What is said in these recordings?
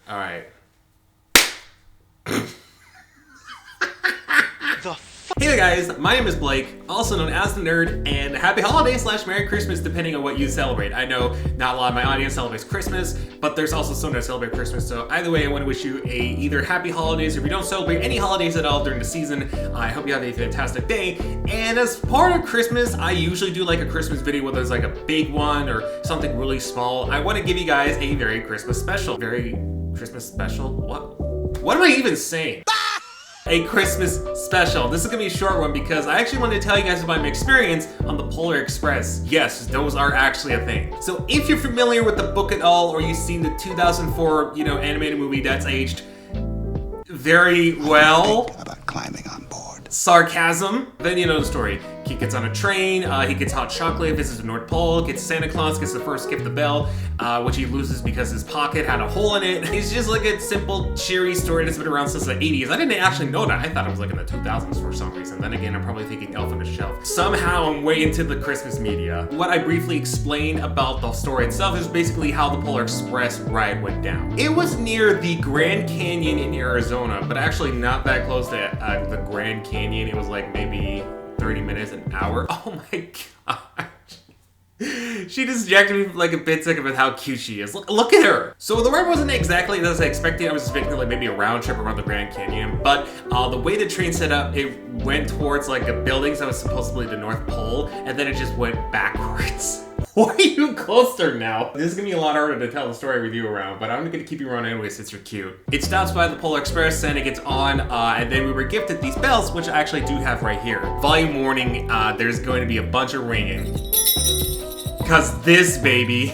Alright. The Hey there guys, my name is Blake, also known as The Nerd, and happy holidays / Merry Christmas depending on what you celebrate. I know not a lot of my audience celebrates Christmas, but there's also some that celebrate Christmas, so either way I want to wish you either happy holidays, or if you don't celebrate any holidays at all during the season, I hope you have a fantastic day. And as part of Christmas, I usually do like a Christmas video, whether it's like a big one or something really small. I want to give you guys a very Christmas special. Very Christmas special? What am I even saying? A Christmas special. This is gonna be a short one because I actually wanted to tell you guys about my experience on the Polar Express. Yes, those are actually a thing. So if you're familiar with the book at all, or you've seen the 2004, animated movie that's aged very well. About climbing on board. Sarcasm. Then you know the story. He gets on a train, he gets hot chocolate, visits the North Pole, gets Santa Claus, gets the first gift, the bell, which he loses because his pocket had a hole in it. It's just like a simple, cheery story that's been around since the 80s. I didn't actually know that. I thought it was like in the 2000s for some reason. Then again, I'm probably thinking Elf on the Shelf. Somehow I'm way into the Christmas media. What I briefly explained about the story itself is basically how the Polar Express ride went down. It was near the Grand Canyon in Arizona, but actually not that close to the Grand Canyon. It was like maybe 30 minutes, an hour. Oh my gosh. She distracted me like a bit second with how cute she is. Look at her. So the ride wasn't exactly as I expected. I was expecting like maybe a round trip around the Grand Canyon, but the way the train set up, it went towards like a building that was supposedly the North Pole, and then it just went backwards. Why are you closer now? This is gonna be a lot harder to tell the story with you around, but I'm gonna keep you around anyway since you're cute. It stops by the Polar Express, and it gets on, and then we were gifted these bells, which I actually do have right here. Volume warning, there's going to be a bunch of ringing. Cause this baby.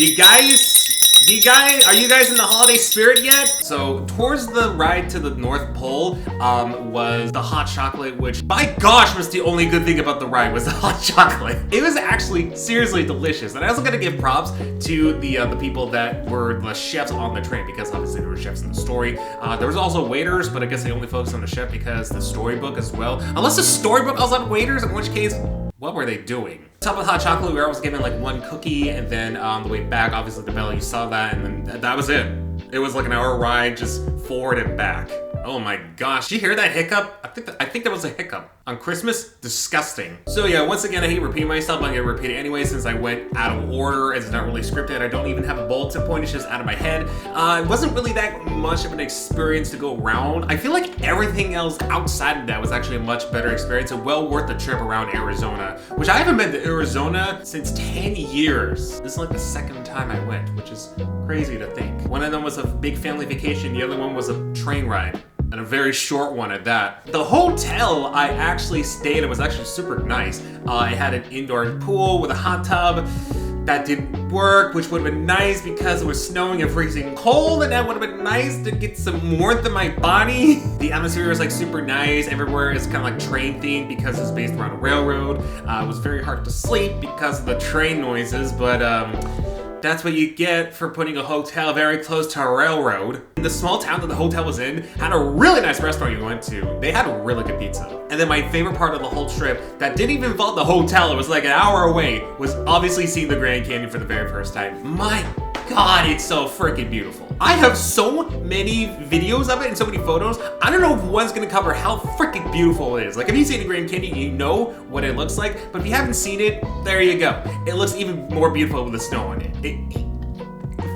Are you guys in the holiday spirit yet? So towards the ride to the North Pole was the hot chocolate, which by gosh was the only good thing about the ride was the hot chocolate. It was actually seriously delicious. And I also gotta give props to the people that were the chefs on the train, because obviously there were chefs in the story. There was also waiters, but I guess they only focused on the chef because the storybook as well. Unless the storybook also had waiters, in which case, what were they doing? Top of hot chocolate, we were always given like one cookie, and then on the way back, obviously the bell, you saw that, and then that was it. It was like an hour ride, just forward and back. Oh my gosh, did you hear that hiccup? I think that was a hiccup. On Christmas? Disgusting. So yeah, once again, I hate repeating myself, but I'm gonna repeat it anyway since I went out of order. It's not really scripted. I don't even have a bulletin point, it's just out of my head. It wasn't really that much of an experience to go around. I feel like everything else outside of that was actually a much better experience and well worth the trip around Arizona, which I haven't been to Arizona since 10 years. This is like the second time I went, which is crazy to think. One of them was a big family vacation, the other one was a train ride. And a very short one at that. The hotel I actually stayed at was actually super nice. It had an indoor pool with a hot tub. That didn't work, which would have been nice because it was snowing and freezing cold, and that would have been nice to get some warmth in my body. The atmosphere was like super nice. Everywhere is kind of like train themed because it's based around a railroad. It was very hard to sleep because of the train noises, but that's what you get for putting a hotel very close to a railroad. The small town that the hotel was in had a really nice restaurant you went to. They had really good pizza. And then my favorite part of the whole trip that didn't even involve the hotel, it was like an hour away, was obviously seeing the Grand Canyon for the very first time. My God, it's so freaking beautiful. I have so many videos of it and so many photos. I don't know if one's gonna cover how freaking beautiful it is. Like if you've seen the Grand Canyon, you know what it looks like. But if you haven't seen it, there you go. It looks even more beautiful with the snow on it.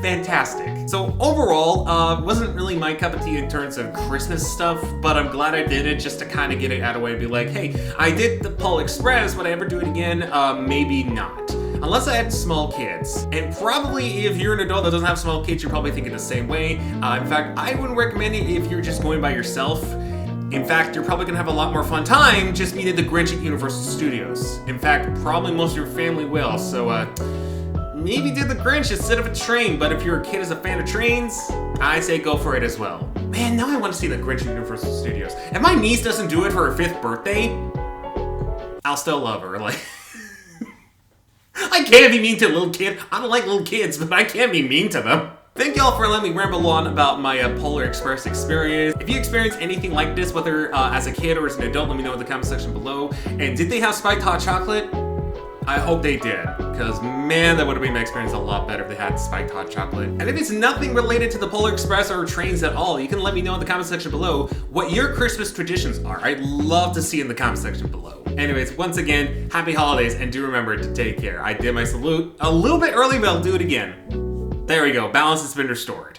Fantastic. So overall, wasn't really my cup of tea in terms of Christmas stuff, but I'm glad I did it just to kind of get it out of the way and be like, hey, I did the Polar Express, would I ever do it again? Maybe not. Unless I had small kids. And probably if you're an adult that doesn't have small kids, you're probably thinking the same way. In fact, I wouldn't recommend it if you're just going by yourself. In fact, you're probably gonna have a lot more fun time just meeting the Grinch at Universal Studios. In fact, probably most of your family will, so maybe do the Grinch instead of a train, but if your kid is a fan of trains, I say go for it as well. Man, now I want to see the Grinch at Universal Studios. If my niece doesn't do it for her 5th birthday, I'll still love her, like... I can't be mean to a little kid. I don't like little kids, but I can't be mean to them. Thank y'all for letting me ramble on about my Polar Express experience. If you experienced anything like this, whether as a kid or as an adult, let me know in the comment section below. And did they have spiked hot chocolate? I hope they did, because man, that would have made my experience a lot better if they had spiked hot chocolate. And if it's nothing related to the Polar Express or trains at all, you can let me know in the comment section below what your Christmas traditions are. I'd love to see in the comment section below. Anyways, once again, happy holidays, and do remember to take care. I did my salute a little bit early, but I'll do it again. There we go, balance has been restored.